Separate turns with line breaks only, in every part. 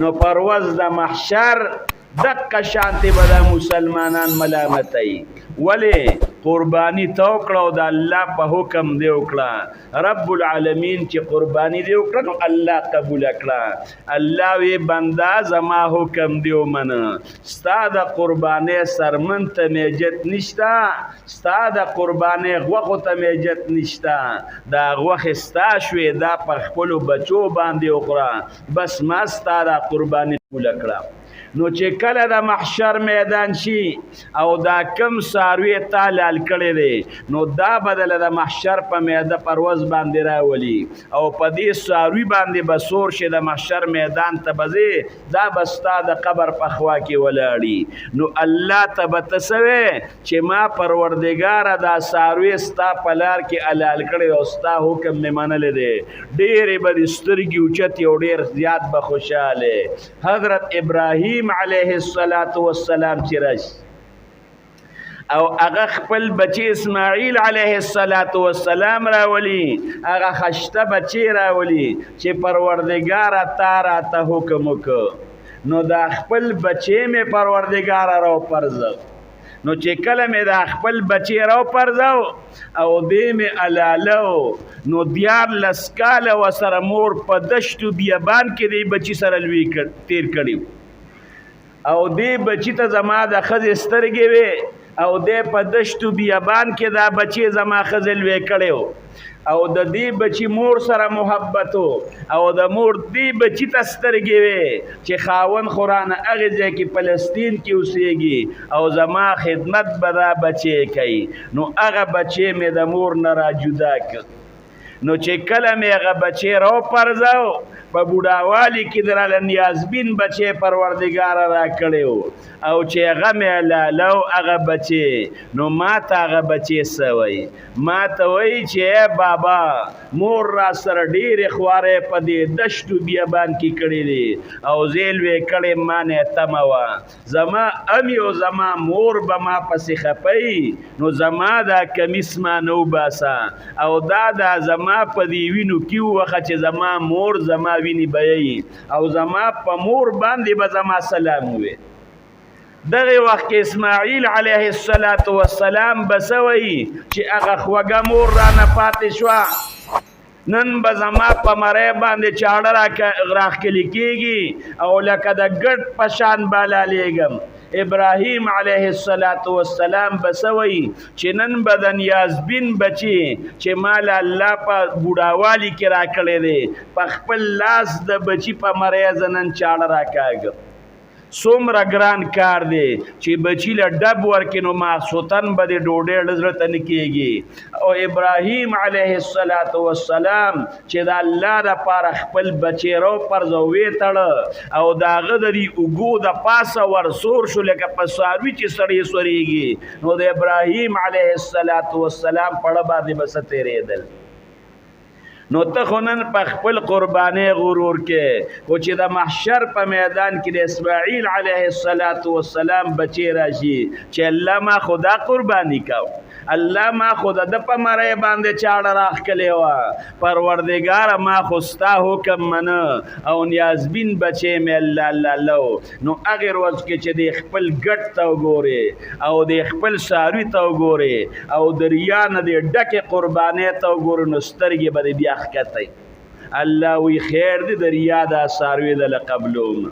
نو پرواز د محشر دقه شانتی به د مسلمانان ملامتای ولی قربانی تو کړه او د الله په حکم دی وکړه رب العالمین چې قربانی دی وکړه نو الله قبول کړه الله وی بندا زما حکم دی ومنه ستا د قربانی سرمن ته میجت نشتا ستا د قربانی غوښو ته میجت نشتا دا غوښې ستا شوې دا پر خپلو بچو باندې وخوره بس ما ستا د قربانی قبول کړه نو چې کله د محشر میدان شي او دا کم ساروی تا لال کړی دی نو دا بدل د محشر په میده پرواز باندې راولي او په دې ساروی باندې به سور شي د محشر میدان ته بځې دا به ستا د قبر په خوا کې ولاړي نو الله ته به ته څه وې چې ما پروردګاره دا ساروی ستا په لار کې حلال کړی او ستا حکم مې منلی دی ډېرې به دې سترګې اوچتې او ډېر زیات به خوشحاله حضرت ابراهیم علیه السلام چې راشي او هغه خپل بچی اسماعیل علیه السلام راولي هغه خشته بچی راولي چې پروردګاره تا راته حکم وکړه نو دا خپل بچی مې پروردګاره راو پرځو نو چې کله مې دا خپل بچی راو پرځو او دې مې علالو نو 14 کاله ورسره مور په دشتو بیابان کې دی بچی سره لوی تیر کړی او دې بچی ته زما د ښځې سترګې وې او دې په دشتو بیابان کې دا بچی زما ښځې لوی کړی او د دې بچی مور سره محبت او د مور دې بچی ته سترګې وې چې خاوند خو رانه هغې ځای کې فلسطین کې اوسېږي او زما خدمت به دا بچی کوي نو هغه بچی مې د مور نه را جدا کړ نو چې کله مې هغه بچی راوپرځو په بوډاوالي کې دراله نیازبین بچی پروردګاره را کړی او چې هغه مې حلالو هغه بچی نو ما ته هغه بچی څه وایي ما ته وایي چې بابا مور را سره ډېرې خوارې په دې دشتو بیابان کې کړي دي او زیل وې کړې ما نه تمه وه زما امي او زما مور به ما پسې خپی نو زما دا کمیس ما نه وباسه او دا زما په دې وینو کې وخه چې زما مور زما ویني بیایي او زما په مور باندې به زما سلام وې دغه وخت کې اسماعیل علیه السلام بسوي چې هغه خوږه مور رانه پاتې شوه نن به زما په مرۍ باندې چاړه راښکلي کېږي او لکه د ګډ په شان به لالیږم ابراهیم علیه السلام بسوي چې نن به د نیازبین بچي چې مال الله په بوډاوالي کې را کړی دی په خپل لاس د بچي په مرۍ زه نن چاړه راکاږم څومره ګران کار دی چې بچی له ډب ورکې نو ماخوتن به د ډوډۍ زړه ته نه کېږي او ابراهیم علیه السلام چې د الله دپاره خپل بچی راوپرځه ویې او د هغه د دې اوږو د پاسه ورسور شو لکه په څاروي چې سړی سورېږي نو د ابراهیم علیه السلام پړه باندې به څه تېرېدل نو ته خو نن په خپل قربانۍ غرور کې خو چې د محشر په میدان کې د اسماعیل علیه السلام بچی راشي چې الله ما خدا قرباني کو الله ما خدا د په مرۍ باندې چاړه راښکلې وه پروردګاره ما خو ستا حکم منه او نیازبین بچی مې الله لو نو هغې ورځ کې چې د خپل ګټ ته وګورې او د خپل ساروي ته وګورې او د ریا نه د ډکې قربانۍ ته وګورې نو سترګې به دې بیا ښکتی الله وی خیر دی د ریا دا ساروي د له قبلوم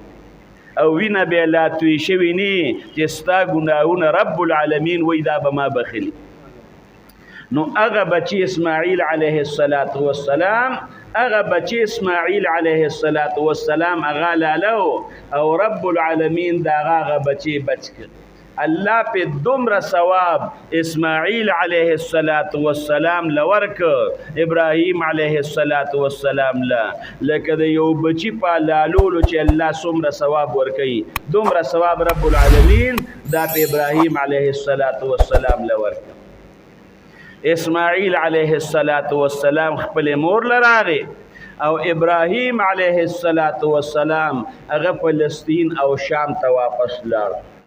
او وینه بیا لا توی شوي نی چې ستا ګناهونه رب العالمین وی دا به ما بخلي نو هغه بچی اسماعیل علیه السلام هغه بچی اسماعیل علیه السلام هغه لالو او رب العالمین دا هغه بچی بچ کړ الله په دومره ثواب اسماعیل علیه السلام لورک ابراهیم علیه السلام لکه د یو بچی په لالولو چې الله څومره ثواب ورکوي دومره ثواب رب العالمین دا په ابراهیم علیه السلام لورک اسماعیل علیه السلام خپل مور لراغی او ابراهیم علیه السلام هغه فلسطین او شام ته واپس لاړ